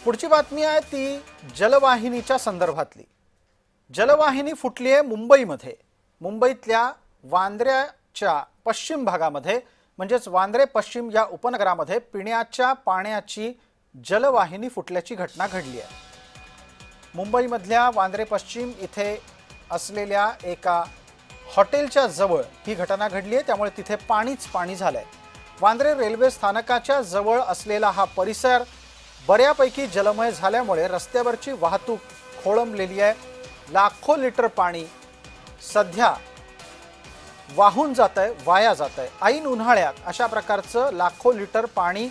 पुढची बातमी आहे ती जलवाहिनीच्या संदर्भातली। जलवाहिनी फुटली आहे मुंबईमध्ये। मुंबईतल्या वांद्र्याच्या पश्चिम भागामध्ये म्हणजेच वांद्रे पश्चिम या उपनगरामध्ये पिण्याच्या पाण्याची जलवाहिनी फुटल्याची घटना घडली आहे। मुंबईमधल्या वांद्रे पश्चिम इथे असलेल्या एका हॉटेलच्या जवळ ही घटना घडली आहे, त्यामुळे तिथे पाणीच पाणी झालंय। वांद्रे रेल्वे स्थानकाच्या जवळ असलेला हा परिसर बऱ्यापैकी जलमय झाल्यामुळे रस्त्यावरची वाहतूक खोळंबलेली आहे। लाखो लिटर पाणी सध्या वाहून जातंय, वाया जातंय। ऐन उन्हाळ्यात अशा प्रकारचं लाखो लिटर पाणी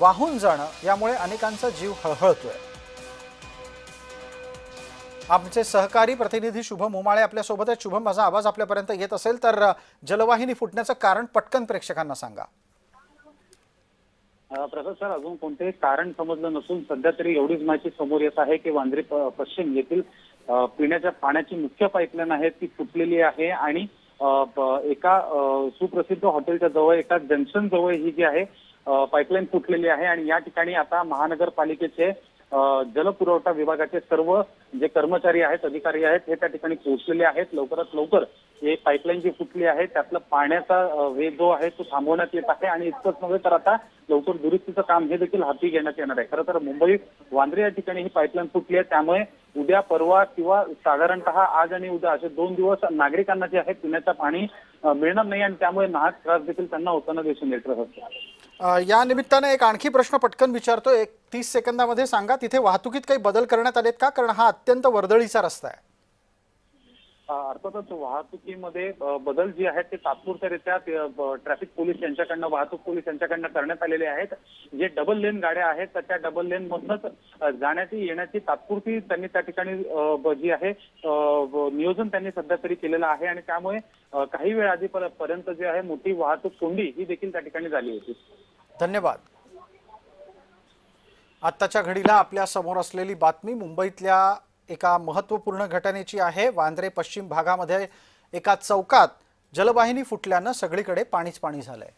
वाहून जाणं यामुळे अनेकांचा जीव हळहळतोय। आमचे सहकारी प्रतिनिधी शुभम उमाळे आपल्या सोबत आहेत। शुभम, माझा आवाज आपल्यापर्यंत येत असेल तर जलवाहिनी फुटण्याचं कारण पटकन प्रेक्षकांना सांगा। सर, अजून कोणतेही कारण समजलं नसून सध्या तरी एवढीच माहिती समोर येत आहे की वांद्रे पश्चिम येथील पिण्याच्या पाण्याची मुख्य पाईपलाईन आहे ती फुटलेली आहे आणि एका सुप्रसिद्ध हॉटेलच्या जवळ एका जंक्शन जवळ ही जी आहे पाईपलाईन फुटलेली आहे आणि या ठिकाणी आता महानगरपालिकेचे जलपुरवठा विभागाचे सर्व जे कर्मचारी आहेत, अधिकारी आहेत, हे त्या ठिकाणी पोहोचलेले आहेत। लवकरात लवकर हे पाईपलाईन जी फुटली आहे त्यातला पाण्याचा वेग जो आहे तो थांबवण्यात येत आहे आणि इतकंच नव्हे तर आता लवकर दुरुस्तीचं काम हे देखील हाती घेण्यात येणार आहे। खरं तर मुंबई वांद्रे या ठिकाणी ही पाईपलाईन फुटली आहे, त्यामुळे उद्या परवा किंवा साधारणतः आज आणि उद्या असे 2 दिवस नागरिकांना जे आहे पिण्याचं पाणी मिळणार नाही आणि त्यामुळे नाहक त्रास देखील त्यांना होताना दिसून येत आहे। या निमित्ताने एक आणखी प्रश्न पटकन विचारतो, 30 सेकंदामध्ये सांगा, तिथे वाहतुकीत काही बदल करण्यात आलेत का? कारण हा अत्यंत वर्दळीचा रस्ता आहे। अर्थातच वाहतुकीमध्ये बदल जे आहेत ते तात्पुरत्यारित्या ट्रॅफिक पोलीस यांच्याकडनं, वाहतूक पोलीस यांच्याकडनं करण्यात आलेले आहेत। जे डबल लेन गाड्या आहेत तर त्या डबल लेन मधनच जाण्याची येण्याची तात्पुरती त्यांनी त्या ठिकाणी जी आहे नियोजन त्यांनी सध्या तरी केलेलं आहे आणि त्यामुळे काही वेळ आधीपर्यंत जे आहे मोठी वाहतूक कोंडी ही देखील त्या ठिकाणी झाली होती। धन्यवाद। आत्ताच्या घडीला आपल्या समोर असलेली बातमी मुंबईतल्या एका महत्त्वपूर्ण घटनेची आहे। वांद्रे पश्चिम भागामध्ये एका चौकात जलवाहिनी फुटल्यानं सगळीकडे पाणीच पाणी झालंय।